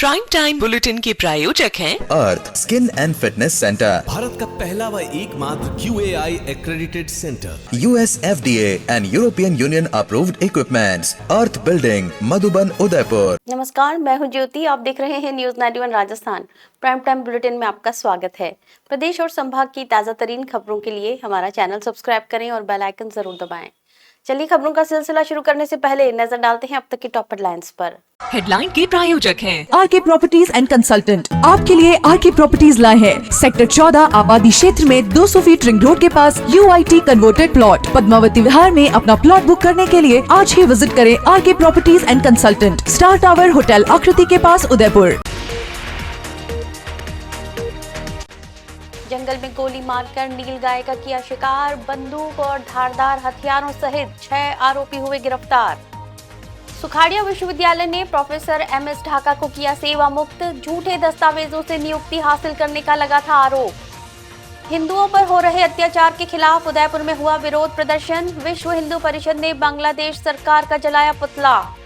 Prime time bulletin के प्रायोजक हैं Arth skin and fitness centre, Bharat का पहला व एकमात्र QAI accredited centre, US FDA and European Union approved equipments, Arth building, Madhuban, Udaipur. नमस्कार, मैं हूं ज्योति। आप देख रहे हैं news 91 Rajasthan. Prime time bulletin में आपका स्वागत है। प्रदेश और संभाग की ताजा तरीन खबरों के लिए हमारा चैनल सब्सक्राइब करें और बेल आइकन जरूर दबाएं। चलिए खबरों का सिलसिला शुरू करने से पहले नजर डालते हैं अब तक की टॉप हेडलाइंस पर। हेडलाइन के प्रायोजक हैं आरके प्रॉपर्टीज एंड कंसल्टेंट। आपके लिए आरके प्रॉपर्टीज लाए हैं सेक्टर 14 आबादी क्षेत्र में 200 फीट रिंग रोड के पास UIT converted plot. Padmavati Vihar में अपना प्लॉट बुक करने के लिए आज ही विजिट करें RK properties and consultant, star tower hotel Aakriti के पास, उदयपुर। जंगल में गोली मारकर नीलगाय का किया शिकार, बंदूक और धारदार हथियारों सहित 6 आरोपी हुए गिरफ्तार। सुखाड़िया विश्वविद्यालय ने प्रोफेसर MS ढाका को किया सेवा मुक्त, झूठे दस्तावेजों से नियुक्ति हासिल करने का लगा था आरोप। हिंदुओं पर हो रहे अत्याचार के खिलाफ उदयपुर में हुआ विरोध प्रदर्शन, विश्व हिंदू परिषद ने बांग्लादेश सरकार का जलाया पुतला।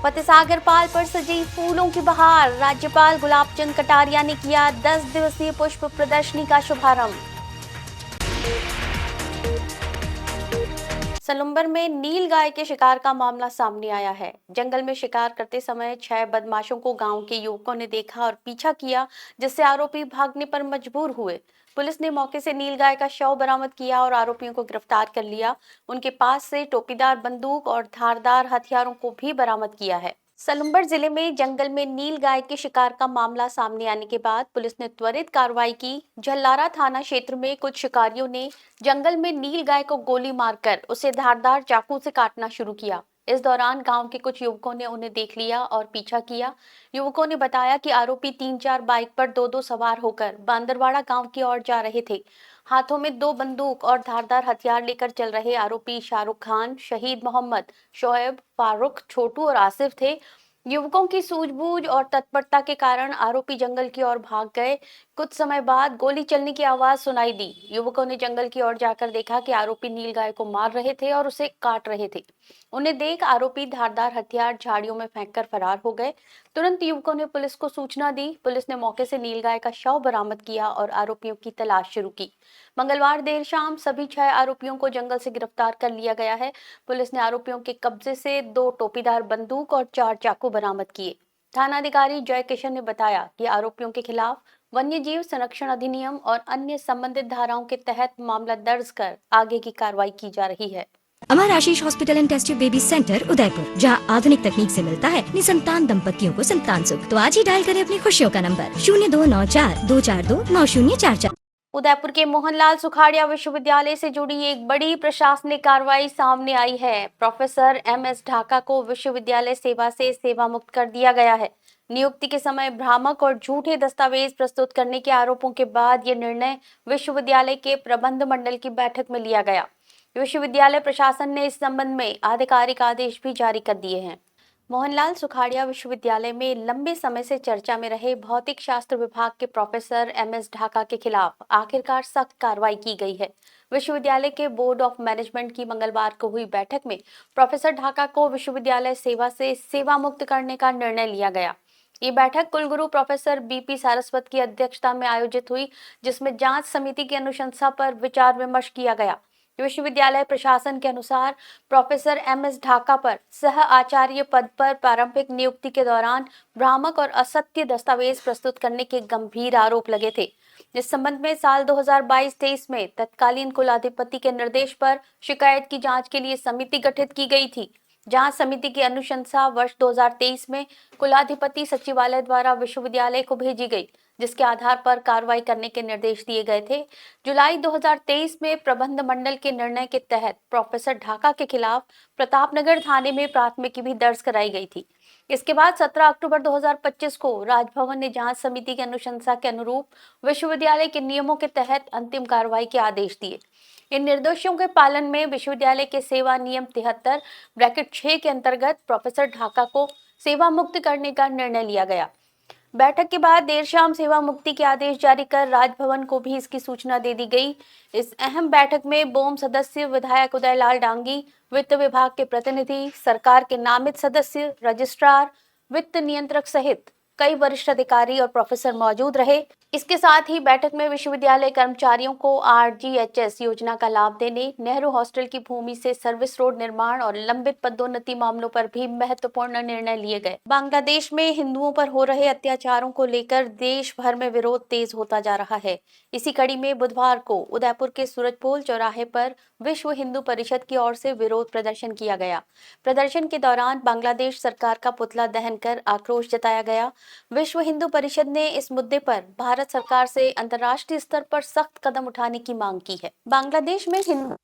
फतेहसागर पाल पर सजी फूलों की बहार, राज्यपाल गुलाब चंद कटारिया ने किया 10 दिवसीय पुष्प प्रदर्शनी का शुभारंभ। सलुम्बर में नील गाय के शिकार का मामला सामने आया है। जंगल में शिकार करते समय 6 बदमाशों को गांव के युवकों ने देखा और पीछा किया, जिससे आरोपी भागने पर मजबूर हुए। पुलिस ने मौके से नील गाय का शव बरामद किया और आरोपियों को गिरफ्तार कर लिया। उनके पास से टोपीदार बंदूक और धारदार हथियारों को भी बरामद किया है। सलुम्बर जिले में जंगल में नील गाय के शिकार का मामला सामने आने के बाद पुलिस ने त्वरित कार्रवाई की। झल्लारा थाना क्षेत्र में कुछ शिकारियों ने जंगल में नील गाय को गोली मारकर उसे धारदार चाकू से काटना शुरू किया। इस दौरान गांव के कुछ युवकों ने उन्हें देख लिया और पीछा किया। युवकों ने बताया कि आरोपी 3-4 बाइक पर 2-2 सवार होकर बांदरवाड़ा गांव की ओर जा रहे थे। हाथों में 2 बंदूक और धारदार हथियार लेकर चल रहे आरोपी शाहरुख खान, शहीद मोहम्मद, शोएब, फारूक, छोटू और आसिफ थे। युवकों की सूझबूझ और तत्परता के कारण आरोपी जंगल की ओर भाग गए। कुछ समय बाद गोली चलने की आवाज सुनाई दी। युवकों ने जंगल की ओर जाकर देखा कि आरोपी नीलगाय को मार रहे थे और उसे काट रहे थे। उन्हें देख आरोपी धारदार हथियार झाड़ियों में फेंककर फरार हो गए। तुरंत युवकों ने पुलिस को सूचना दी। पुलिस ने मौके से नीलगाय का शव बरामद किया और आरोपियों की तलाश शुरू की। मंगलवार देर शाम सभी 6 आरोपियों को जंगल से गिरफ्तार कर लिया गया है। पुलिस ने आरोपियों के कब्जे से 2 टोपीदार बंदूक और 4 चाकू बरामद किए। थानाधिकारी जय किशन ने बताया कि आरोपियों के खिलाफ वन्य जीव संरक्षण अधिनियम और अन्य संबंधित धाराओं के तहत मामला दर्ज कर आगे की कार्रवाई की जा रही है। Amar Ashish hospital and test baby centre Udaipur, जहां आधुनिक तकनीक से मिलता है निसंतान दंपतियों को संतान सुख। तो आज ही डायल करें अपनी खुशियों का नंबर 0294-242-9044। उदयपुर के मोहनलाल सुखाड़िया विश्वविद्यालय से जुड़ी एक बड़ी प्रशासनिक कार्रवाई सामने आई है। प्रोफेसर MS ढाका को विश्वविद्यालय सेवा से सेवा मुक्त कर दिया गया है। नियुक्ति के समय भ्रामक और झूठे दस्तावेज प्रस्तुत करने के आरोपों के बाद ये निर्णय विश्वविद्यालय के प्रबंध मंडल की बैठक में लिया गया। विश्वविद्यालय प्रशासन ने इस संबंध में आधिकारिक आदेश भी जारी कर दिए हैं। मोहनलाल सुखाड़िया विश्वविद्यालय में लंबे समय से चर्चा में रहे भौतिक शास्त्र विभाग के प्रोफेसर MS ढाका के खिलाफ आखिरकार सख्त कार्रवाई की गई है। विश्वविद्यालय के बोर्ड ऑफ मैनेजमेंट की मंगलवार को हुई बैठक में प्रोफेसर ढाका को विश्वविद्यालय सेवा से सेवा मुक्त करने का निर्णय लिया गया। ये बैठक कुलगुरु प्रोफेसर BP सारस्वत की अध्यक्षता में आयोजित हुई, जिसमें जांच समिति की अनुशंसा पर विचार विमर्श किया गया। विश्वविद्यालय प्रशासन के अनुसार प्रोफेसर MS ढाका पर सह आचार्य पद पर प्रारंभिक नियुक्ति के दौरान भ्रामक और असत्य दस्तावेज प्रस्तुत करने के गंभीर आरोप लगे थे। इस संबंध में साल 2022-23 में तत्कालीन कुलाधिपति के निर्देश पर शिकायत की जांच के लिए समिति गठित की गई थी। जांच समिति की अनुशंसा वर्ष 2023 में कुलाधिपति सचिवालय द्वारा विश्वविद्यालय को भेजी गई, जिसके आधार पर कार्रवाई करने के निर्देश दिए गए थे। जुलाई 2023 में प्रबंध मंडल के निर्णय के तहत प्रोफेसर ढाका के खिलाफ प्रतापनगर थाने में प्राथमिकी भी दर्ज कराई गई थी। इसके बाद 17 अक्टूबर 2025 को राजभवन ने जांच समिति की अनुशंसा के अनुरूप विश्वविद्यालय के नियमों के तहत अंतिम कार्रवाई के आदेश दिए। इन निर्देशों के पालन में विश्वविद्यालय के सेवा नियम 73(6) के अंतर्गत प्रोफेसर ढाका को सेवा मुक्त करने का निर्णय लिया गया। बैठक के बाद देर शाम सेवा मुक्ति के आदेश जारी कर राजभवन को भी इसकी सूचना दे दी गई। इस अहम बैठक में बोम सदस्य विधायक उदयलाल डांगी, वित्त विभाग के प्रतिनिधि, सरकार के नामित सदस्य, रजिस्ट्रार, वित्त नियंत्रक सहित कई वरिष्ठ अधिकारी और प्रोफेसर मौजूद रहे। इसके साथ ही बैठक में विश्वविद्यालय कर्मचारियों को RGHS योजना का लाभ देने, नेहरू हॉस्टल की भूमि से सर्विस रोड निर्माण और लंबित पदोन्नति मामलों पर भी महत्वपूर्ण निर्णय लिए गए। बांग्लादेश में हिंदुओं पर हो रहे अत्याचारों को लेकर देश भर में विरोध तेज होता जा रहा है। इसी कड़ी में बुधवार को उदयपुर के सूरजपोल चौराहे पर विश्व हिंदू परिषद की ओर से विरोध प्रदर्शन किया गया। प्रदर्शन के दौरान बांग्लादेश सरकार का पुतला दहन कर आक्रोश जताया गया। विश्व हिंदू परिषद ने इस मुद्दे पर भारत सरकार से अंतर्राष्ट्रीय स्तर पर सख्त कदम उठाने की मांग की है। बांग्लादेश में हिंदू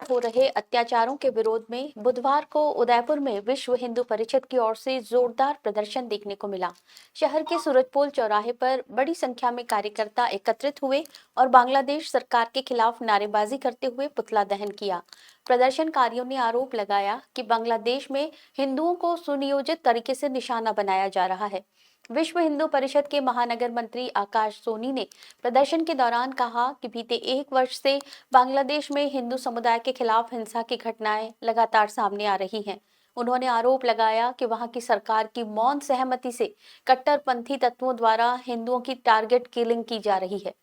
हो रहे अत्याचारों के विरोध में बुधवार को उदयपुर में विश्व हिंदू परिषद की ओर से जोरदार प्रदर्शन देखने को मिला। शहर के सूरजपोल चौराहे पर बड़ी संख्या में कार्यकर्ता एकत्रित हुए और बांग्लादेश सरकार के खिलाफ नारेबाजी करते हुए पुतला दहन किया। प्रदर्शनकारियों ने आरोप लगाया कि बांग्लादेश में हिंदुओं को सुनियोजित तरीके से निशाना बनाया जा रहा है। विश्व हिंदू परिषद के महानगर मंत्री आकाश सोनी ने प्रदर्शन के दौरान कहा कि बीते 1 वर्ष से बांग्लादेश में हिंदू समुदाय के खिलाफ हिंसा की घटनाएं लगातार सामने आ रही हैं। उन्होंने आरोप लगाया कि वहां की सरकार की मौन सहमति से कट्टरपंथी तत्वों द्वारा हिंदुओं की टारगेट किलिंग की जा रही है।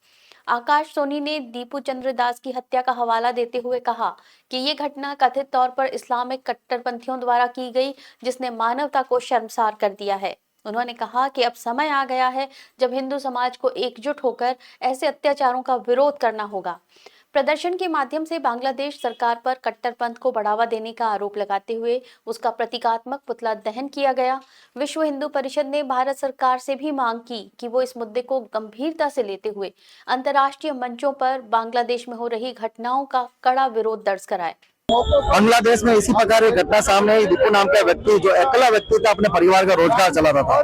आकाश सोनी ने दीपू चंद्र दास की हत्या का हवाला देते हुए कहा कि ये घटना कथित तौर पर इस्लामिक कट्टरपंथियों द्वारा की गई, जिसने मानवता को शर्मसार कर दिया है। उन्होंने कहा कि अब समय आ गया है जब हिंदू समाज को एकजुट होकर ऐसे अत्याचारों का विरोध करना होगा। प्रदर्शन के माध्यम से बांग्लादेश सरकार पर कट्टरपंथ को बढ़ावा देने का आरोप लगाते हुए उसका प्रतीकात्मक पुतला दहन किया गया। विश्व हिंदू परिषद ने भारत सरकार से भी मांग की कि वो इस मुद्दे को गंभीरता से लेते हुए अंतर्राष्ट्रीय मंचों पर बांग्लादेश में हो रही घटनाओं का कड़ा विरोध दर्ज कराए। बांग्लादेश में इसी प्रकार एक घटना सामने आई। दीपू नाम का व्यक्ति, जो अकेला व्यक्ति था, अपने परिवार का रोजगार चलाता था,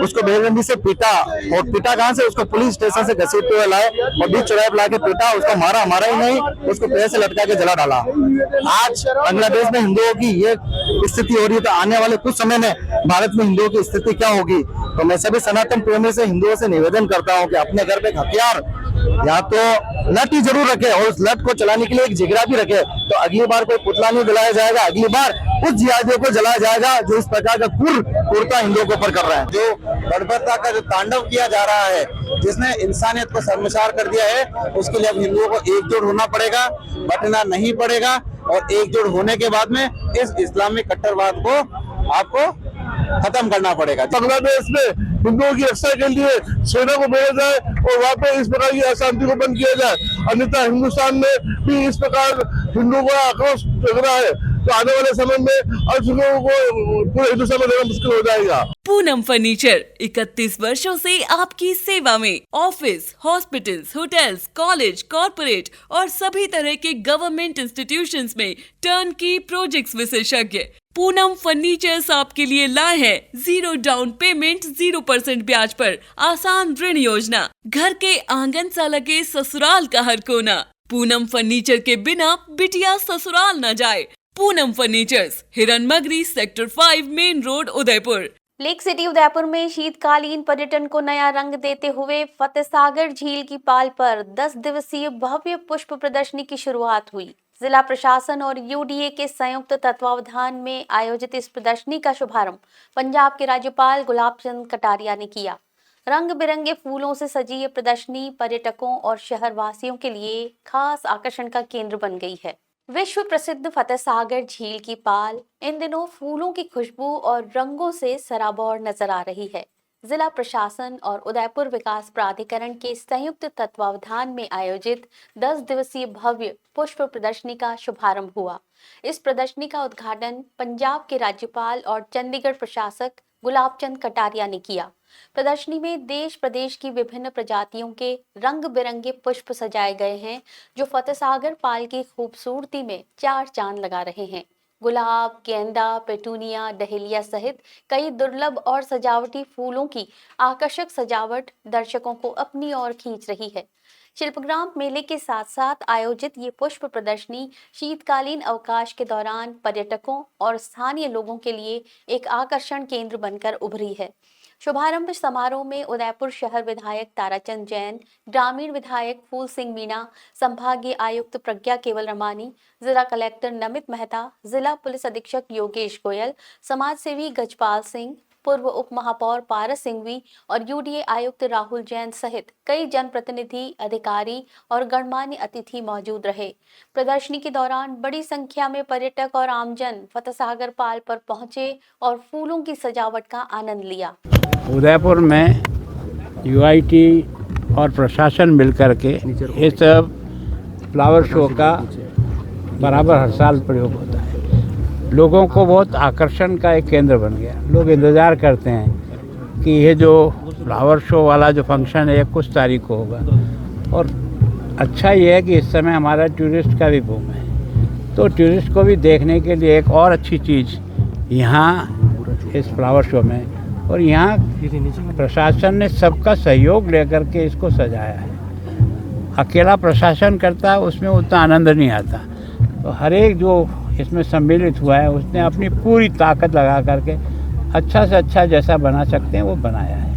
उसको बेरहमी से पीटा, और पीटा कहां से, उसको पुलिस स्टेशन से घसीटते हुए लाए और बीच चौराहे पर लाके पीटा। उसको मारा ही नहीं, उसको पैर से लटका के जला डाला। आज बांग्लादेश में हिंदुओं की ये स्थिति हो रही है, तो आने वाले कुछ समय में भारत में हिंदुओं की स्थिति क्या होगी। तो मैं सभी सनातन प्रेमी से, हिंदुओं से निवेदन करता हूँ कि अपने घर पे हथियार या तो लठ ही जरूर रखे और उस लठ को चलाने के लिए एक जिगरा भी रखे। तो अगली बार कोई पुतला नहीं जलाया जाएगा, अगली बार उस जिहादियों को जलाया जाएगा जो इस प्रकार का क्रूरता हिंदुओं के ऊपर कर रहा है। जो बर्बरता का जो तांडव किया जा रहा है, जिसने इंसानियत को शर्मसार कर दिया है, उसके लिए अब हिंदुओं को एकजुट होना पड़ेगा, बटना नहीं पड़ेगा। और एकजुट होने के बाद में इस इस्लामिक कट्टरवाद को आपको खत्म करना पड़ेगा। बांग्लादेश में हिंदुओं की रक्षा के लिए सेना को भेजा जाए और वहाँ पे इस प्रकार की अशांति को बंद किया जाए। अन्यथा हिंदुस्तान में भी इस प्रकार हिंदुओं का आक्रोश चल रहा है, तो आने वाले समय में अल्पसंख्यकों को पूरे हिंदुस्तान में रहना मुश्किल हो जाएगा। पूनम फर्नीचर 31 वर्षों से आपकी सेवा में। Office, hospitals, hotels, college, corporate और सभी तरह के गवर्नमेंट इंस्टीट्यूशंस में टर्नकी प्रोजेक्ट्स विशेषज्ञ पूनम फर्नीचर्स आपके लिए लाए हैं 0 डाउन पेमेंट 0% ब्याज पर आसान ऋण योजना। घर के आंगन सा लगे ससुराल का हर कोना। पूनम फर्नीचर के बिना बिटिया ससुराल न जाए। पूनम फर्नीचर्स, हिरन मगरी, sector 5, main road, Udaipur. Lake city Udaipur में शीतकालीन पर्यटन को नया रंग देते हुए फतेहसागर झील की पाल पर 10 दिवसीय भव्य पुष्प प्रदर्शनी की शुरुआत हुई। जिला प्रशासन और UDA के संयुक्त तत्वावधान में आयोजित इस प्रदर्शनी का शुभारंभ पंजाब के राज्यपाल गुलाब चंद कटारिया ने किया। रंग बिरंगे फूलों से सजी ये प्रदर्शनी पर्यटकों और शहरवासियों के लिए खास आकर्षण का केंद्र बन गई है। विश्व प्रसिद्ध फतेहसागर झील की पाल इन दिनों फूलों की खुशबू और रंगों से सराबोर नजर आ रही है। जिला प्रशासन और उदयपुर विकास प्राधिकरण के संयुक्त तत्वावधान में आयोजित 10 दिवसीय भव्य पुष्प प्रदर्शनी का शुभारंभ हुआ। इस प्रदर्शनी का उद्घाटन पंजाब के राज्यपाल और चंडीगढ़ प्रशासक गुलाब चंद कटारिया ने किया। प्रदर्शनी में देश प्रदेश की विभिन्न प्रजातियों के रंग बिरंगे पुष्प सजाए गए हैं, जो फतेहसागर पाल की खूबसूरती में 4 चांद लगा रहे हैं। गुलाब, गेंदा, पेटूनिया, डहेलिया सहित कई दुर्लभ और सजावटी फूलों की आकर्षक सजावट दर्शकों को अपनी ओर खींच रही है। शिल्पग्राम मेले के साथ साथ आयोजित ये पुष्प प्रदर्शनी शीतकालीन अवकाश के दौरान पर्यटकों और स्थानीय लोगों के लिए एक आकर्षण केंद्र बनकर उभरी है। शुभारंभ समारोह में उदयपुर शहर विधायक ताराचंद जैन, ग्रामीण विधायक फूल सिंह मीणा, संभागीय आयुक्त प्रज्ञा केवल रमानी, जिला कलेक्टर नमित मेहता, जिला पुलिस अधीक्षक योगेश गोयल, समाज सेवी गजपाल सिंह, पूर्व उप महापौर पारस सिंघवी और यूडीए आयुक्त राहुल जैन सहित कई जनप्रतिनिधि, अधिकारी और गणमान्य अतिथि मौजूद रहे। प्रदर्शनी के दौरान बड़ी संख्या में पर्यटक और आमजन फतेह सागर पाल पर पहुंचे और फूलों की सजावट का आनंद लिया। उदयपुर में यूआईटी और प्रशासन मिलकर के ये सब फ्लावर शो का बराबर हर साल प्रयोग होता है। लोगों को बहुत आकर्षण का एक केंद्र बन गया। लोग इंतज़ार करते हैं कि ये जो फ्लावर शो वाला जो फंक्शन है कुछ तारीख को होगा। और अच्छा ये है कि इस समय हमारा टूरिस्ट का भी बूम है, तो टूरिस्ट को भी देखने के लिए एक और अच्छी चीज़ यहाँ इस फ्लावर शो में, और यहाँ प्रशासन ने सबका सहयोग लेकर के इसको सजाया है। अकेला प्रशासन करता है उसमें उतना आनंद नहीं आता, तो हर एक जो इसमें सम्मिलित हुआ है उसने अपनी पूरी ताकत लगा करके अच्छा से अच्छा जैसा बना सकते हैं वो बनाया है।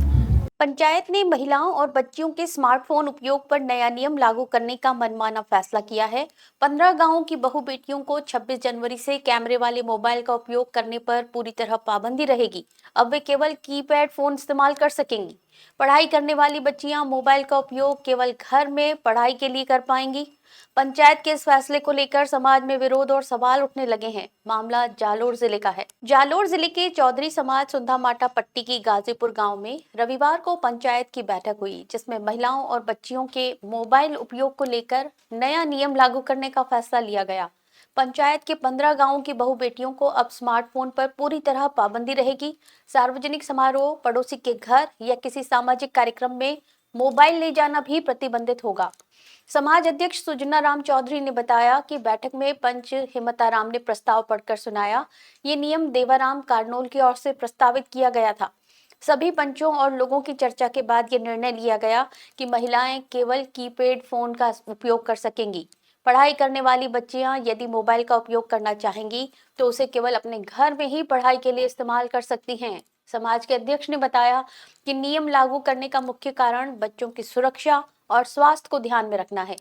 पंचायत ने महिलाओं और बच्चियों के स्मार्टफोन उपयोग पर नया नियम लागू करने का मनमाना फैसला किया है। 15 गांवों की बहू बेटियों को 26 जनवरी से कैमरे वाले मोबाइल का उपयोग करने पर पूरी तरह पाबंदी रहेगी। अब वे केवल कीपैड फोन इस्तेमाल कर सकेंगी। पढ़ाई करने वाली बच्चियां मोबाइल का उपयोग केवल घर में पढ़ाई के लिए कर पाएंगी। पंचायत के इस फैसले को लेकर समाज में विरोध और सवाल उठने लगे हैं। मामला जालोर जिले का है। जालोर जिले के चौधरी समाज सुंधा माटा पट्टी की गाजीपुर गांव में रविवार को पंचायत की बैठक हुई, जिसमें महिलाओं और बच्चियों के मोबाइल उपयोग को लेकर नया नियम लागू करने का फैसला लिया गया। पंचायत के 15 गांवों की बहू बेटियों को अब स्मार्टफोन पर पूरी तरह पाबंदी रहेगी। सार्वजनिक समारोह, पड़ोसी के घर या किसी सामाजिक कार्यक्रम में मोबाइल ले जाना भी प्रतिबंधित होगा। समाज अध्यक्ष सुजना राम चौधरी ने बताया कि बैठक में पंच हिम्मताराम ने प्रस्ताव पढ़कर सुनाया। ये नियम देवाराम कारनोल की ओर से प्रस्तावित किया गया था। सभी पंचों और लोगों की चर्चा के बाद ये निर्णय लिया गया कि महिलाएं केवल कीपैड फोन का उपयोग कर सकेंगी। पढ़ाई करने वाली बच्चियां यदि मोबाइल का उपयोग करना चाहेंगी तो उसे केवल अपने घर में ही पढ़ाई के लिए इस्तेमाल कर सकती हैं। समाज के अध्यक्ष ने बताया कि नियम लागू करने का मुख्य कारण बच्चों की सुरक्षा और स्वास्थ्य को ध्यान में रखना है।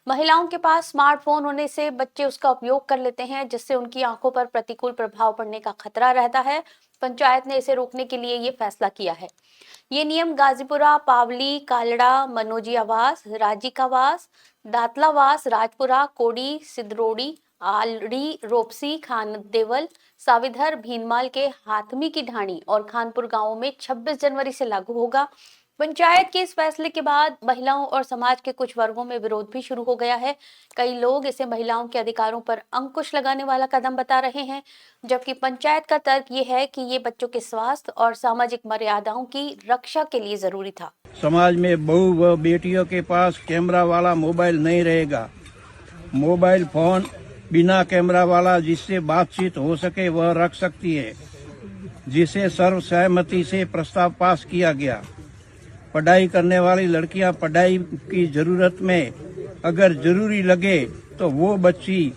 महिलाओं के पास स्मार्टफोन होने से बच्चे उसका उपयोग कर लेते हैं, जिससे उनकी आंखों पर प्रतिकूल प्रभाव पड़ने का खतरा रहता है। पंचायत ने इसे रोकने के लिए ये फैसला किया है। ये नियम गाजीपुरा, पावली, कालड़ा, मनोजी आवास, राजिकावास, दातलावास, राजपुरा, कोडी, सिद्धरोड़ी, आलड़ी, रोपसी, खानदेवल, साविधर, भीनमाल के हाथमी की ढाणी और खानपुर गांवों में 26 जनवरी से लागू होगा। पंचायत के इस फैसले के बाद महिलाओं और समाज के कुछ वर्गों में विरोध भी शुरू हो गया है। कई लोग इसे महिलाओं के अधिकारों पर अंकुश लगाने वाला कदम बता रहे हैं, जबकि पंचायत का तर्क ये है कि ये बच्चों के स्वास्थ्य और सामाजिक मर्यादाओं की रक्षा के लिए जरूरी था। समाज में बहू व बेटियों के पास कैमरा वाला मोबाइल नहीं रहेगा। मोबाइल फोन बिना कैमरा वाला जिससे बातचीत हो सके वह रख सकती है, जिसे सर्वसहमति से प्रस्ताव पास किया गया। पढ़ाई करने वाली लड़कियां पढ़ाई की जरूरत में अगर जरूरी लगे तो वो बच्ची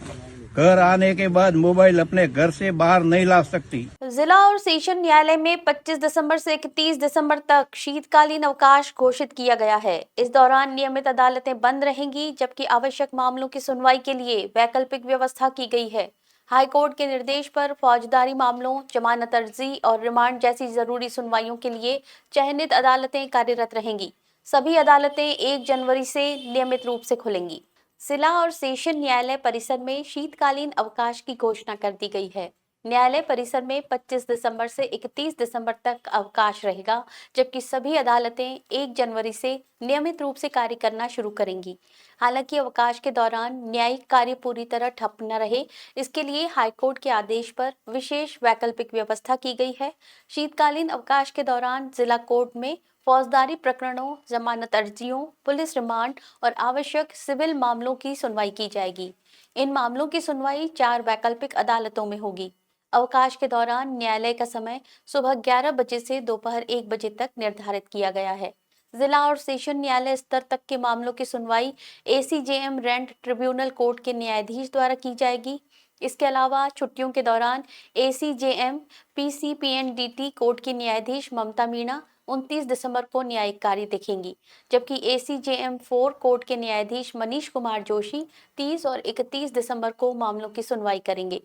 घर आने के बाद मोबाइल अपने घर से बाहर नहीं ला सकती। जिला और सेशन न्यायालय में 25 दिसंबर से 31 दिसंबर तक शीतकालीन अवकाश घोषित किया गया है। इस दौरान नियमित अदालतें बंद रहेंगी, जबकि आवश्यक मामलों की सुनवाई के लिए वैकल्पिक व्यवस्था की गई है। हाईकोर्ट के निर्देश पर फौजदारी मामलों, जमानत अर्जी और रिमांड जैसी जरूरी सुनवाइयों के लिए चयनित अदालतें कार्यरत रहेंगी। सभी अदालतें 1 जनवरी से नियमित रूप से खुलेंगी। जिला और सेशन न्यायालय परिसर में शीतकालीन अवकाश की घोषणा कर दी गई है। न्यायालय परिसर में 25 दिसंबर से 31 दिसंबर तक अवकाश रहेगा, जबकि सभी अदालतें 1 जनवरी से नियमित रूप से कार्य करना शुरू करेंगी। हालांकि अवकाश के दौरान न्यायिक कार्य पूरी तरह ठप न रहे, इसके लिए हाईकोर्ट के आदेश पर विशेष वैकल्पिक व्यवस्था की गई है। शीतकालीन अवकाश के दौरान जिला कोर्ट में फौजदारी प्रकरणों, जमानत अर्जियों, पुलिस रिमांड और आवश्यक सिविल मामलों की सुनवाई की जाएगी। इन मामलों की सुनवाई 4 वैकल्पिक अदालतों में होगी। अवकाश के दौरान न्यायालय का समय सुबह 11 बजे से दोपहर 1 बजे तक निर्धारित किया गया है। जिला और सेशन न्यायालय स्तर तक के मामलों की सुनवाई ACJM रेंट ट्रिब्यूनल कोर्ट के न्यायाधीश द्वारा की जाएगी। इसके अलावा छुट्टियों के दौरान ACJM PCPNDT कोर्ट की न्यायाधीश ममता मीणा 29 दिसंबर को न्यायिक कार्य देखेंगी, जबकि ACJM 4 कोर्ट के न्यायाधीश मनीष कुमार जोशी 30 और 31 दिसंबर को मामलों की सुनवाई करेंगे।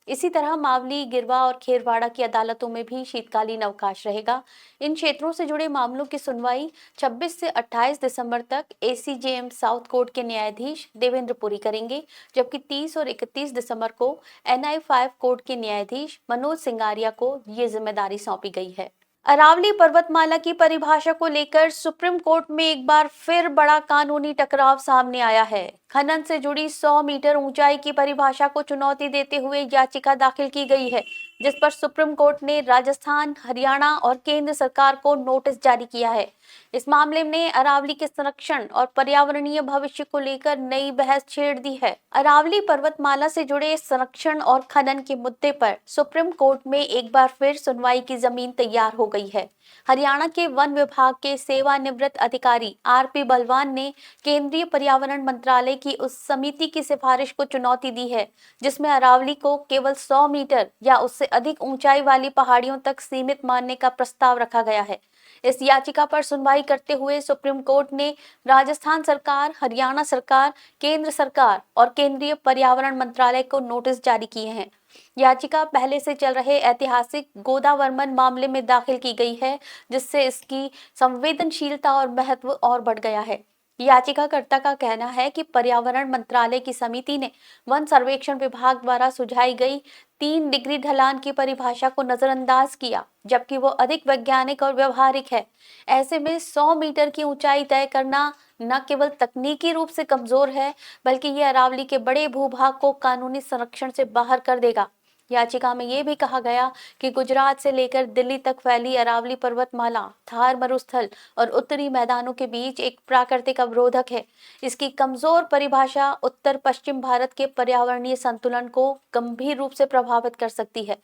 इसी तरह मावली, गिरवा और खेरवाड़ा की अदालतों में भी शीतकालीन अवकाश रहेगा। इन क्षेत्रों से जुड़े मामलों की सुनवाई 26 से 28 दिसंबर तक एसीजेएम साउथ कोर्ट के न्यायाधीश देवेंद्र पुरी करेंगे, जबकि 30 और 31 दिसंबर को NI 5 कोर्ट के न्यायाधीश मनोज सिंगारिया को ये जिम्मेदारी सौंपी गई है। अरावली पर्वतमाला की परिभाषा को लेकर सुप्रीम कोर्ट में एक बार फिर बड़ा कानूनी टकराव सामने आया है। खनन से जुड़ी 100 मीटर ऊंचाई की परिभाषा को चुनौती देते हुए याचिका दाखिल की गई है, जिस पर सुप्रीम कोर्ट ने राजस्थान, हरियाणा और केंद्र सरकार को नोटिस जारी किया है। इस मामले में अरावली के संरक्षण और पर्यावरणीय भविष्य को लेकर नई बहस छेड़ दी है। अरावली पर्वतमाला से जुड़े संरक्षण और खनन के मुद्दे पर सुप्रीम कोर्ट में एक बार फिर सुनवाई की जमीन तैयार हो गई है। हरियाणा के वन विभाग के सेवानिवृत्त अधिकारी RP बलवान ने केंद्रीय पर्यावरण मंत्रालय की उस समिति की सिफारिश को चुनौती दी है, जिसमें अरावली को केवल 100 मीटर या उससे अधिक ऊंचाई वाली पहाड़ियों तक सीमित मानने का प्रस्ताव रखा गया है। इस याचिका पर सुनवाई करते हुए सुप्रीम कोर्ट ने राजस्थान सरकार, हरियाणा सरकार, केंद्र सरकार और केंद्रीय पर्यावरण मंत्रालय को नोटिस जारी किए हैं। याचिका पहले से चल रहे ऐतिहासिक गोदावरमन मामले में दाखिल की गई है, जिससे इसकी संवेदनशीलता और महत्व और बढ़ गया है। याचिकाकर्ता का कहना है कि पर्यावरण मंत्रालय की समिति ने वन सर्वेक्षण विभाग द्वारा सुझाई गई 3 डिग्री ढलान की परिभाषा को नजरअंदाज किया, जबकि वो अधिक वैज्ञानिक और व्यवहारिक है। ऐसे में 100 मीटर की ऊंचाई तय करना न केवल तकनीकी रूप से कमजोर है, बल्कि ये अरावली के बड़े भूभाग को कानूनी संरक्षण से बाहर कर देगा। याचिका में यह भी कहा गया कि गुजरात से लेकर दिल्ली तक फैली अरावली पर्वतमाला थार मरुस्थल और उत्तरी मैदानों के बीच एक प्राकृतिक अवरोधक है। इसकी कमजोर परिभाषा उत्तर पश्चिम भारत के पर्यावरणीय संतुलन को गंभीर रूप से प्रभावित कर सकती है।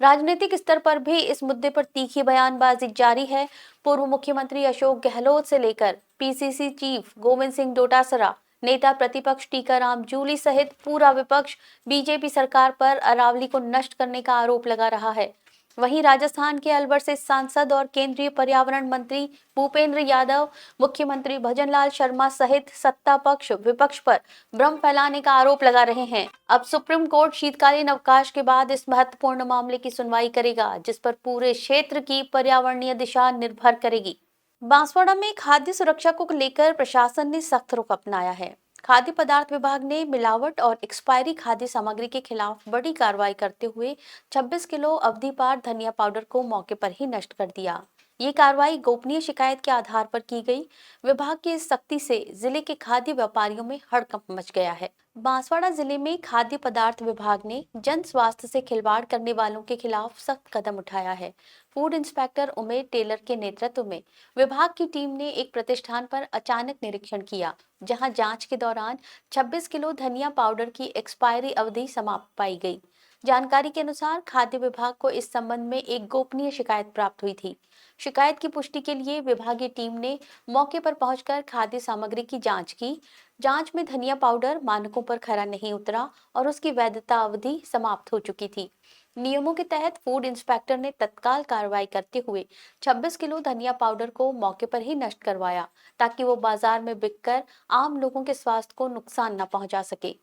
राजनीतिक स्तर पर भी इस मुद्दे पर तीखी बयानबाजी जारी है। पूर्व मुख्यमंत्री अशोक गहलोत से लेकर PCC चीफ गोविंद सिंह डोटासरा, नेता प्रतिपक्ष टीकाराम जूली सहित पूरा विपक्ष बीजेपी सरकार पर अरावली को नष्ट करने का आरोप लगा रहा है। वहीं राजस्थान के अलवर से सांसद और केंद्रीय पर्यावरण मंत्री भूपेंद्र यादव, मुख्यमंत्री भजनलाल शर्मा सहित सत्ता पक्ष विपक्ष पर भ्रम फैलाने का आरोप लगा रहे हैं। अब सुप्रीम कोर्ट शीतकालीन अवकाश के बाद इस महत्वपूर्ण मामले की सुनवाई करेगा, जिस पर पूरे क्षेत्र की पर्यावरणीय दिशा निर्भर करेगी। बांसवाड़ा में खाद्य सुरक्षा को लेकर प्रशासन ने सख्त रुख अपनाया है। खाद्य पदार्थ विभाग ने मिलावट और एक्सपायरी खाद्य सामग्री के खिलाफ बड़ी कार्रवाई करते हुए 26 किलो अवधि पार धनिया पाउडर को मौके पर ही नष्ट कर दिया। ये कार्रवाई गोपनीय शिकायत के आधार पर की गई। विभाग की इस सख्ती से जिले के खाद्य व्यापारियों में हड़कंप मच गया है। बांसवाड़ा जिले में खाद्य पदार्थ विभाग ने जन स्वास्थ्य से खिलवाड़ करने वालों के खिलाफ सख्त कदम उठाया है। फूड इंस्पेक्टर उमेश टेलर के नेतृत्व में विभाग की टीम ने एक प्रतिष्ठान पर अचानक निरीक्षण किया, जहां जांच के दौरान 26 किलो धनिया पाउडर की एक्सपायरी अवधि समाप्त पाई गई। जानकारी के अनुसार खाद्य विभाग को इस संबंध में एक गोपनीय शिकायत प्राप्त हुई थी। शिकायत की पुष्टि के लिए विभागीय टीम ने मौके पर पहुंचकर खाद्य सामग्री की जांच की। जांच में धनिया पाउडर मानकों पर खरा नहीं उतरा और उसकी वैधता अवधि समाप्त हो चुकी थी। नियमों के तहत फूड इंस्पेक्टर ने तत्काल कार्रवाई करते हुए 26 किलो धनिया पाउडर को मौके पर ही नष्ट करवाया, ताकि वो बाजार में बिककर आम लोगों के स्वास्थ्य को नुकसान न पहुंचा सके।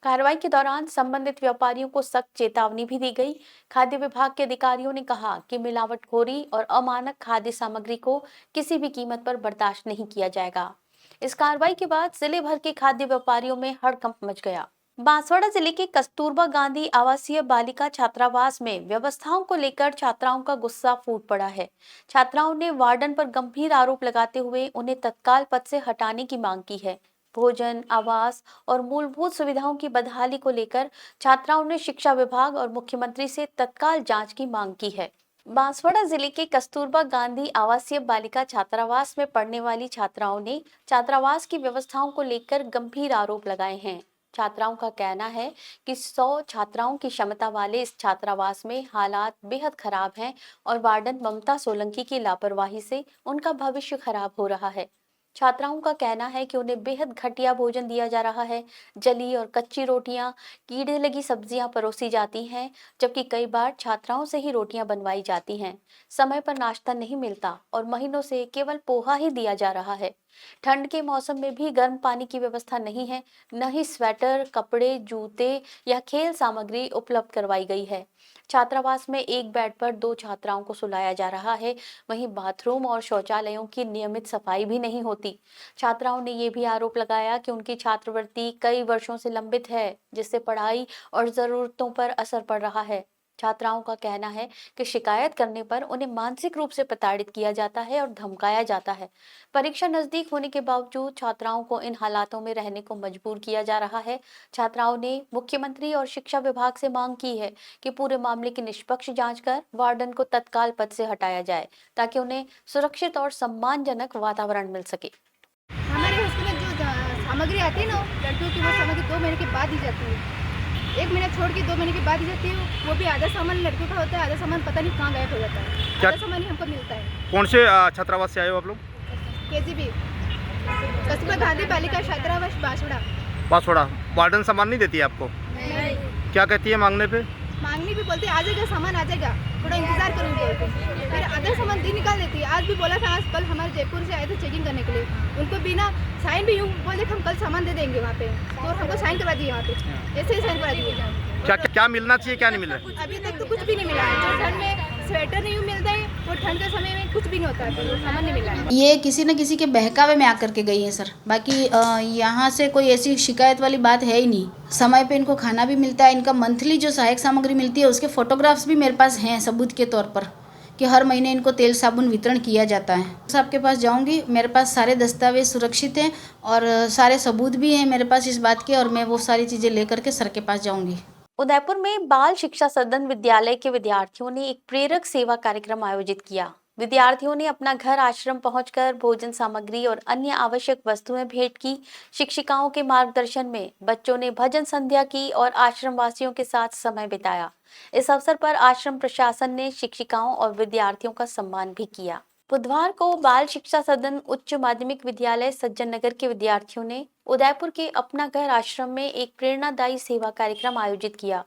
कार्रवाई के दौरान संबंधित व्यापारियों को सख्त चेतावनी भी दी गई। खाद्य विभाग के अधिकारियों ने कहा कि मिलावटखोरी और अमानक खाद्य सामग्री को किसी भी कीमत पर बर्दाश्त नहीं किया जाएगा। इस कार्रवाई के बाद जिले भर के खाद्य व्यापारियों में हड़कंप मच गया। बांसवाड़ा जिले के कस्तूरबा गांधी आवासीय बालिका छात्रावास में व्यवस्थाओं को लेकर छात्राओं का गुस्सा फूट पड़ा है। छात्राओं ने वार्डन पर गंभीर आरोप लगाते हुए उन्हें तत्काल पद से हटाने की मांग की है। भोजन, आवास और मूलभूत सुविधाओं की बदहाली को लेकर छात्राओं ने शिक्षा विभाग और मुख्यमंत्री से तत्काल जांच की मांग की है। बांसवाड़ा जिले के कस्तूरबा गांधी आवासीय बालिका छात्रावास में पढ़ने वाली छात्राओं ने छात्रावास की व्यवस्थाओं को लेकर गंभीर आरोप लगाए हैं। छात्राओं का कहना है कि 100 छात्राओं की क्षमता वाले इस छात्रावास में हालात बेहद खराब हैं और वार्डन ममता सोलंकी की लापरवाही से उनका भविष्य खराब हो रहा है। छात्राओं का कहना है कि उन्हें बेहद घटिया भोजन दिया जा रहा है। जली और कच्ची रोटियां, कीड़े लगी सब्जियां परोसी जाती हैं, जबकि कई बार छात्राओं से ही रोटियां बनवाई जाती हैं। समय पर नाश्ता नहीं मिलता और महीनों से केवल पोहा ही दिया जा रहा है। ठंड के मौसम में भी गर्म पानी की व्यवस्था नहीं है, न ही स्वेटर, कपड़े, जूते या खेल सामग्री उपलब्ध करवाई गई है। छात्रावास में एक बेड पर 2 छात्राओं को सुलाया जा रहा है। वहीं बाथरूम और शौचालयों की नियमित सफाई भी नहीं होती। छात्राओं ने ये भी आरोप लगाया कि उनकी छात्रवृत्ति कई वर्षों से लंबित है, जिससे पढ़ाई और जरूरतों पर असर पड़ रहा है। छात्राओं का कहना है कि शिकायत करने पर उन्हें मानसिक रूप से प्रताड़ित किया जाता है और धमकाया जाता है। परीक्षा नजदीक होने के बावजूद छात्राओं को इन हालातों में रहने को मजबूर किया जा रहा है। छात्राओं ने मुख्यमंत्री और शिक्षा विभाग से मांग की है कि पूरे मामले की निष्पक्ष जांच कर वार्डन को तत्काल पद से हटाया जाए, ताकि उन्हें सुरक्षित और सम्मानजनक वातावरण मिल सके। हमारे हॉस्टल में जो सामग्री आती है ना, लड़कियों की वो सामग्री 2 महीने के बाद ही जाती है। 1 महीना छोड़ के 2 महीने के बाद ही जाती है। वो भी आधा सामान लड़कियों का होता है, आधा सामान पता नहीं कहाँ गायब हो जाता है। आधा सामान ही हमको मिलता है। कौन से छात्रावास से आए हो आप लोग? KGB कस्तूरबा गांधी बालिका छात्रावास बांसवाड़ा। वार्डन सामान नहीं देती है आपको? नहीं। क्या कहती है मांगने पे? मांगनी भी बोलती है आ जाएगा सामान, आ जाएगा, थोड़ा इंतजार करो बोलते। फिर आधा सामान दिन निकाल देती है। आज भी बोला था, आज कल हमारे जयपुर से आए थे चेकिंग करने के लिए, उनको बिना साइन भी यूँ बोले हम कल सामान दे देंगे वहाँ पे, तो हमको साइन करवा दिए वहाँ पे, ऐसे ही साइन करवा दिए। क्या मिलना चाहिए, क्या नहीं मिल रहा है? अभी तक तो कुछ भी नहीं मिला है। जो ठंड में स्वेटर नहीं मिलता है, वो ठंड के समय में कुछ भी नहीं होता है, तो सामान नहीं मिला है। ये किसी न किसी के बहकावे में आकर के गई है सर। बाकी यहाँ से कोई ऐसी शिकायत वाली बात है ही नहीं। समय पे इनको खाना भी मिलता है। इनका मंथली जो सहायक सामग्री मिलती है उसके फोटोग्राफ्स भी मेरे पास हैं सबूत के तौर पर, कि हर महीने इनको तेल साबुन वितरण किया जाता है। सबके पास जाऊंगी, मेरे पास सारे दस्तावेज सुरक्षित हैं और सारे सबूत भी हैं मेरे पास इस बात के, और मैं वो सारी चीज़ें लेकर के सर के पास जाऊंगी। उदयपुर में बाल शिक्षा सदन विद्यालय के विद्यार्थियों ने एक प्रेरक सेवा कार्यक्रम आयोजित किया। विद्यार्थियों ने अपना घर आश्रम पहुंचकर भोजन सामग्री और अन्य आवश्यक वस्तुएं भेंट की। शिक्षिकाओं के मार्गदर्शन में बच्चों ने भजन संध्या की और आश्रम वासियों के साथ समय बिताया। इस अवसर पर आश्रम प्रशासन ने शिक्षिकाओं और विद्यार्थियों का सम्मान भी किया। बुधवार को बाल शिक्षा सदन उच्च माध्यमिक विद्यालय सज्जन नगर के विद्यार्थियों ने उदयपुर के अपना घर आश्रम में एक प्रेरणादायी सेवा कार्यक्रम आयोजित किया।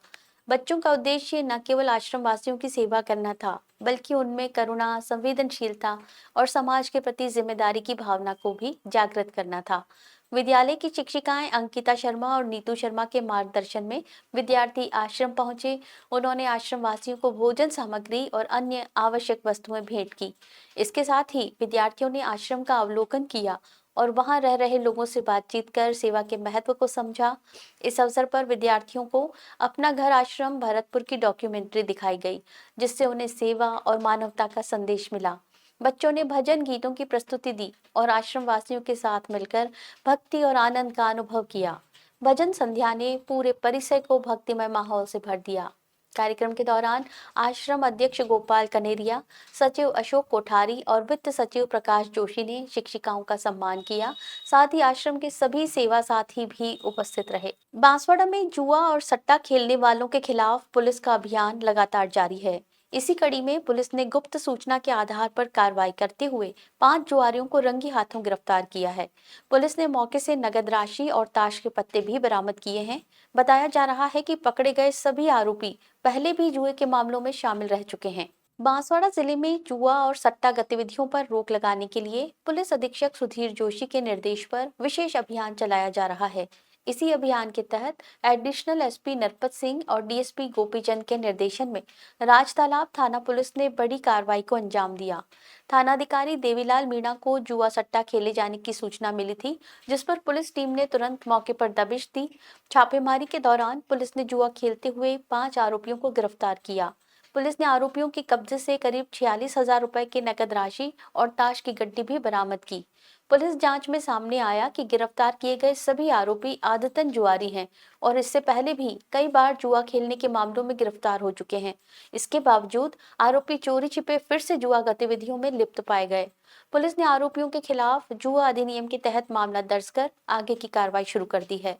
बच्चों का उद्देश्य न केवल आश्रम वासियों की सेवा करना था, बल्कि उनमें करुणा, संवेदनशीलता और समाज के प्रति जिम्मेदारी की भावना को भी जागृत करना था। विद्यालय की शिक्षिकाएं अंकिता शर्मा और नीतू शर्मा के मार्गदर्शन में विद्यार्थी आश्रम पहुंचे। उन्होंने आश्रम वासियों को भोजन सामग्री और अन्य आवश्यक वस्तुएं भेंट की। इसके साथ ही विद्यार्थियों ने आश्रम का अवलोकन किया और वहां रह रहे लोगों से बातचीत कर सेवा के महत्व को समझा। इस अवसर पर विद्यार्थियों को अपना घर आश्रम भरतपुर की डॉक्यूमेंट्री दिखाई गई, जिससे उन्हें सेवा और मानवता का संदेश मिला। बच्चों ने भजन गीतों की प्रस्तुति दी और आश्रम वासियों के साथ मिलकर भक्ति और आनंद का अनुभव किया। भजन संध्या ने पूरे परिसर को भक्तिमय माहौल से भर दिया। कार्यक्रम के दौरान आश्रम अध्यक्ष गोपाल कनेरिया, सचिव अशोक कोठारी और वित्त सचिव प्रकाश जोशी ने शिक्षिकाओं का सम्मान किया। साथ ही आश्रम के सभी सेवा साथी भी उपस्थित रहे। बांसवाड़ा में जुआ और सट्टा खेलने वालों के खिलाफ पुलिस का अभियान लगातार जारी है। इसी कड़ी में पुलिस ने गुप्त सूचना के आधार पर कार्रवाई करते हुए 5 जुआरियों को रंगे हाथों गिरफ्तार किया है। पुलिस ने मौके से नगद राशि और ताश के पत्ते भी बरामद किए हैं। बताया जा रहा है कि पकड़े गए सभी आरोपी पहले भी जुए के मामलों में शामिल रह चुके हैं। बांसवाड़ा जिले में जुआ और सट्टा गतिविधियों पर रोक लगाने के लिए पुलिस अधीक्षक सुधीर जोशी के निर्देश पर विशेष अभियान चलाया जा रहा है। इसी अभियान के तहत एडिशनल एसपी नरपत सिंह और डीएसपी गोपीचंद के निर्देशन में राजतालाब थाना पुलिस ने बड़ी कार्रवाई को अंजाम दिया। थानाधिकारी देवीलाल मीणा को जुआ सट्टा खेले जाने की सूचना मिली थी, जिस पर पुलिस टीम ने तुरंत मौके पर दबिश दी। छापेमारी के दौरान पुलिस ने जुआ खेलते हुए 5 आरोपियों को गिरफ्तार किया। पुलिस ने आरोपियों के कब्जे से करीब 46,000 रुपए की नकद राशि और ताश की गड्डी भी बरामद की। पुलिस जांच में सामने आया कि गिरफ्तार किए गए सभी आरोपी आदतन जुआरी हैं और इससे पहले भी कई बार जुआ खेलने के मामलों में गिरफ्तार हो चुके हैं। इसके बावजूद आरोपी चोरी छिपे फिर से जुआ गतिविधियों में लिप्त पाए गए। पुलिस ने आरोपियों के खिलाफ जुआ अधिनियम के तहत मामला दर्ज कर आगे की कार्रवाई शुरू कर दी है।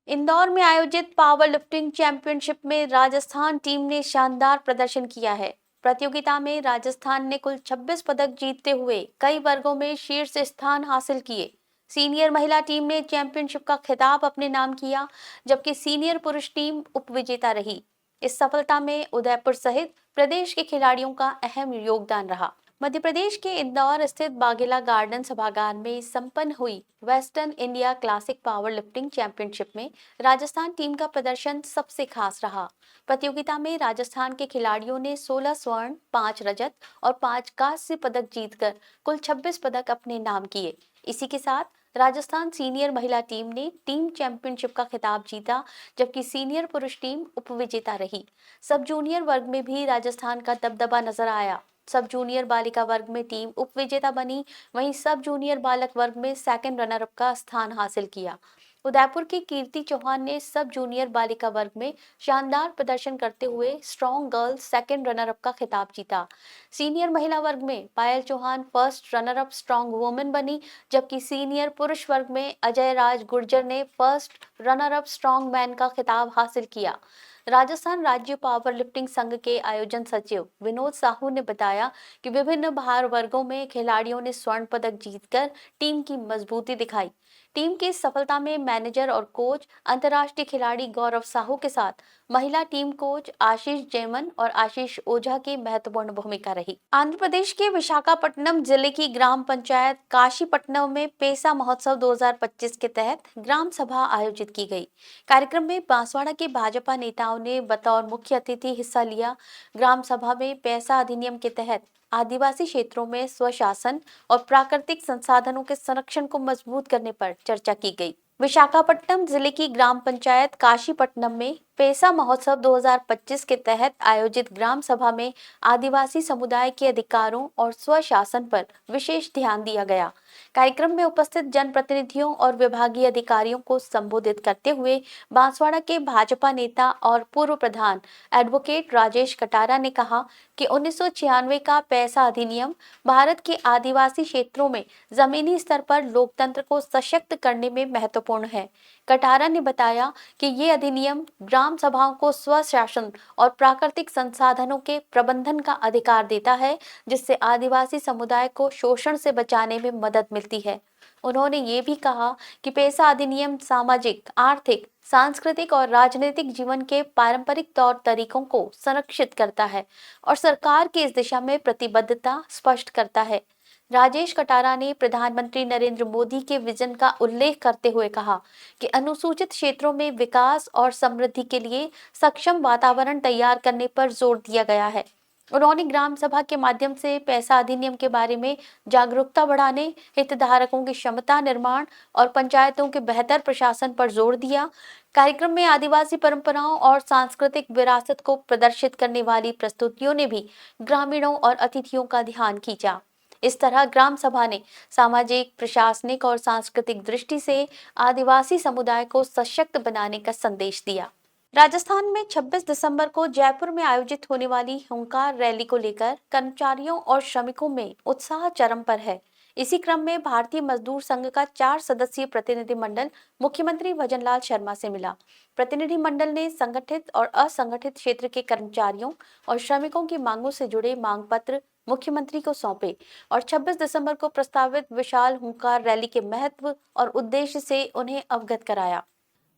इंदौर में आयोजित पावर लिफ्टिंग चैंपियनशिप में राजस्थान टीम ने शानदार प्रदर्शन किया है। प्रतियोगिता में राजस्थान ने कुल 26 पदक जीतते हुए कई वर्गों में शीर्ष स्थान हासिल किए। सीनियर महिला टीम ने चैंपियनशिप का खिताब अपने नाम किया, जबकि सीनियर पुरुष टीम उपविजेता रही। इस सफलता में उदयपुर सहित प्रदेश के खिलाड़ियों का अहम योगदान रहा। मध्य प्रदेश के इंदौर स्थित बाघेला गार्डन सभागार में संपन्न हुई western India classic power lifting championship में राजस्थान टीम का प्रदर्शन सबसे खास रहा। प्रतियोगिता में राजस्थान के खिलाड़ियों ने 16 स्वर्ण, 5 रजत और 5 कांस्य पदक जीतकर कुल 26 पदक अपने नाम किए। इसी के साथ राजस्थान सीनियर महिला टीम ने टीम चैंपियनशिप का खिताब जीता, जबकि सीनियर पुरुष टीम उपविजेता रही। सब जूनियर वर्ग में भी राजस्थान का दबदबा नजर आया। सब जूनियर बालिका वर्ग में टीम उपविजेता बनी, वहीं सब जूनियर बालक वर्ग में सेकंड रनर अप का स्थान हासिल किया। उदयपुर की कीर्ति चौहान ने सब जूनियर बालिका वर्ग में शानदार प्रदर्शन करते हुए strong girl second runner up का खिताब जीता। सीनियर महिला वर्ग में Payal Chauhan first runner up strong women बनी, जबकि सीनियर पुरुष वर्ग में अजय राज गुर्जर ने first runner up strong man का खिताब हासिल किया। राजस्थान राज्य पावर लिफ्टिंग संघ के आयोजन सचिव विनोद साहू ने बताया कि विभिन्न भार वर्गों में खिलाड़ियों ने स्वर्ण पदक जीतकर टीम की मजबूती दिखाई। टीम की इस सफलता में मैनेजर और कोच अंतर्राष्ट्रीय खिलाड़ी गौरव साहू के साथ महिला टीम कोच आशीष जैमन और आशीष ओझा की महत्वपूर्ण भूमिका रही। आंध्र प्रदेश के विशाखापट्टनम जिले की ग्राम पंचायत काशीपट्टनम में पेसा महोत्सव 2025 के तहत ग्राम सभा आयोजित की गई। कार्यक्रम में बांसवाड़ा के भाजपा नेताओं ने बतौर मुख्य अतिथि हिस्सा लिया। ग्राम सभा में पैसा अधिनियम के तहत आदिवासी क्षेत्रों में स्वशासन और प्राकृतिक संसाधनों के संरक्षण को मजबूत करने पर चर्चा की गई। विशाखापट्टनम जिले की ग्राम पंचायत काशीपट्टनम में पेसा महोत्सव 2025 के तहत आयोजित ग्राम सभा में आदिवासी समुदाय के अधिकारों और स्वशासन पर विशेष ध्यान दिया गया। कार्यक्रम में उपस्थित जनप्रतिनिधियों और विभागीय अधिकारियों को संबोधित करते हुए बांसवाड़ा के भाजपा नेता और पूर्व प्रधान एडवोकेट राजेश कटारा ने कहा कि 1996 का पैसा अधिनियम भारत के आदिवासी क्षेत्रों में जमीनी स्तर पर लोकतंत्र को सशक्त करने में महत्वपूर्ण है। कटारा ने बताया कि ये अधिनियम ग्राम सभाओं को स्वशासन और प्राकृतिक संसाधनों के प्रबंधन का अधिकार देता है, जिससे आदिवासी समुदाय को शोषण से बचाने में मदद मिलती है। उन्होंने ये भी कहा कि पेसा अधिनियम सामाजिक, आर्थिक, सांस्कृतिक और राजनीतिक जीवन के पारंपरिक तौर तरीकों को संरक्षित करता है और सरकार की इस दिशा में प्रतिबद्धता स्पष्ट करता है। राजेश कटारा ने प्रधानमंत्री नरेंद्र मोदी के विजन का उल्लेख करते हुए कहा कि अनुसूचित क्षेत्रों में विकास और समृद्धि के लिए सक्षम वातावरण तैयार करने पर जोर दिया गया है। उन्होंने ग्राम सभा के माध्यम से पैसा अधिनियम के बारे में जागरूकता बढ़ाने, हितधारकों की क्षमता निर्माण और पंचायतों के बेहतर प्रशासन पर जोर दिया। कार्यक्रम में आदिवासी परंपराओं और सांस्कृतिक विरासत को प्रदर्शित करने वाली प्रस्तुतियों ने भी ग्रामीणों और अतिथियों का ध्यान खींचा। इस तरह ग्राम सभा ने सामाजिक, प्रशासनिक और सांस्कृतिक दृष्टि से आदिवासी समुदाय को सशक्त बनाने का संदेश दिया। राजस्थान में 26 दिसंबर को जयपुर में आयोजित होने वाली हुंकार रैली को लेकर कर्मचारियों और श्रमिकों में उत्साह चरम पर है। इसी क्रम में भारतीय मजदूर संघ का 4 सदस्यीय प्रतिनिधिमंडल मुख्यमंत्री भजनलाल शर्मा से मिला। प्रतिनिधिमंडल ने संगठित और असंगठित क्षेत्र के कर्मचारियों और श्रमिकों की मांगों से जुड़े मांग पत्र मुख्यमंत्री को सौंपे और 26 दिसंबर को प्रस्तावित विशाल हुंकार रैली के महत्व और उद्देश्य से उन्हें अवगत कराया।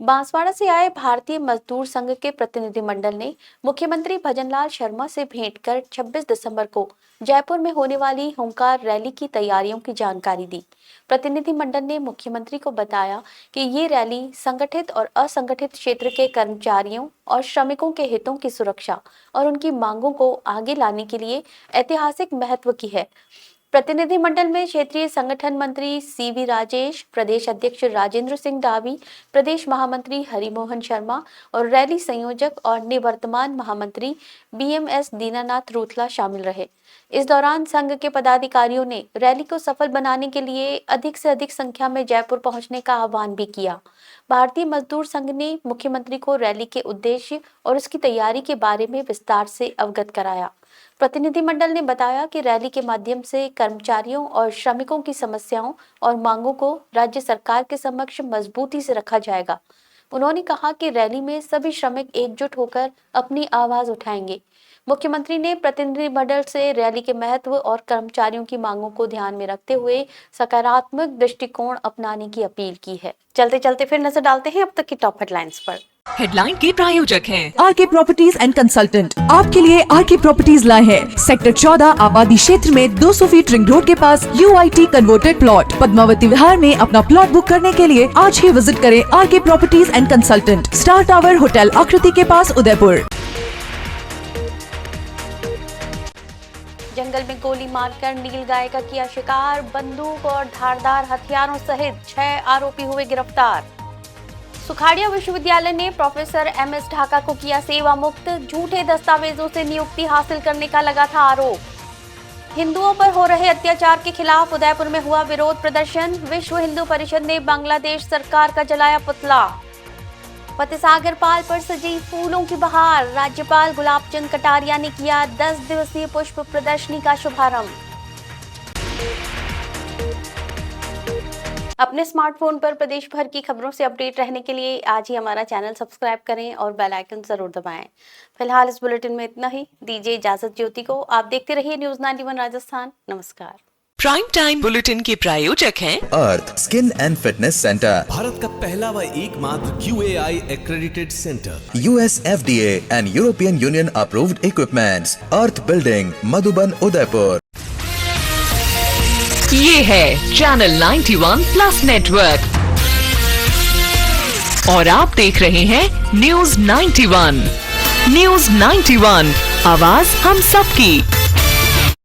बांसवाड़ा से आए भारतीय मजदूर संघ के प्रतिनिधिमंडल ने मुख्यमंत्री भजनलाल शर्मा से भेंट कर 26 दिसंबर को जयपुर में होने वाली हुंकार रैली की तैयारियों की जानकारी दी। प्रतिनिधिमंडल ने मुख्यमंत्री को बताया कि ये रैली संगठित और असंगठित क्षेत्र के कर्मचारियों और श्रमिकों के हितों की सुरक्षा और उनकी मांगों को आगे लाने के लिए ऐतिहासिक महत्व की है। प्रतिनिधिमंडल में क्षेत्रीय संगठन मंत्री सीवी राजेश, प्रदेश अध्यक्ष राजेंद्र सिंह डावी, प्रदेश महामंत्री हरिमोहन शर्मा और रैली संयोजक और निवर्तमान महामंत्री बीएमएस दीनानाथ रूथला शामिल रहे। इस दौरान संघ के पदाधिकारियों ने रैली को सफल बनाने के लिए अधिक से अधिक संख्या में जयपुर पहुंचने का आह्वान भी किया। भारतीय मजदूर संघ ने मुख्यमंत्री को रैली के उद्देश्य और उसकी तैयारी के बारे में विस्तार से अवगत कराया। प्रतिनिधिमंडल ने बताया कि रैली के माध्यम से कर्मचारियों और श्रमिकों की समस्याओं और मांगों को राज्य सरकार के समक्ष मजबूती से रखा जाएगा। उन्होंने कहा कि रैली में सभी श्रमिक एकजुट होकर अपनी आवाज उठाएंगे। मुख्यमंत्री ने प्रतिनिधिमंडल से रैली के महत्व और कर्मचारियों की मांगों को ध्यान में रखते हुए सकारात्मक दृष्टिकोण अपनाने की अपील की है। चलते चलते फिर नजर डालते हैं अब तक की टॉप हेडलाइंस पर। हेडलाइन के प्रायोजक हैं आरके प्रॉपर्टीज एंड कंसल्टेंट। आपके लिए आरके प्रॉपर्टीज लाए हैं सेक्टर 14 आबादी क्षेत्र में 200 फीट रिंग रोड के पास UIT converted plot. Padmavati Vihar में अपना प्लॉट बुक करने के लिए आज ही विजिट करें RK properties and consultant, star tower hotel Aakriti के पास, उदयपुर। जंगल में गोली मारकर नीलगाय का किया शिकार, बंदूक और धारदार हथियारों सहित 6 आरोपी हुए गिरफ्तार। सुखाड़िया विश्वविद्यालय ने प्रोफेसर MS ढाका को किया सेवा मुक्त, झूठे दस्तावेजों से नियुक्ति हासिल करने का लगा था आरोप। हिंदुओं पर हो रहे अत्याचार के खिलाफ उदयपुर में हुआ विरोध प्रदर्शन, विश्व हिंदू परिषद ने बांग्लादेश सरकार का जलाया पुतला। फतेहसागर पाल पर सजी फूलों की बहार, राज्यपाल गुलाब चंद कटारिया ने किया 10 दिवसीय पुष्प प्रदर्शनी का शुभारंभ। अपने स्मार्टफोन पर प्रदेश भर की खबरों से अपडेट रहने के लिए आज ही हमारा चैनल सब्सक्राइब करें और बेल आइकन जरूर दबाएं। फिलहाल इस बुलेटिन में इतना ही, दीजिए इजाजत ज्योति को। आप देखते रहिए न्यूज़ 91 राजस्थान। नमस्कार। प्राइम टाइम बुलेटिन के प्रायोजक हैं Arth skin and fitness centre, Bharat का पहला व एकमात्र QAI accredited centre, US FDA and European Union approved equipments, Arth building, Madhuban, Udaipur. ये है चैनल 91 प्लस नेटवर्क और आप देख रहे हैं न्यूज़ 91। न्यूज़ 91, आवाज हम सबकी।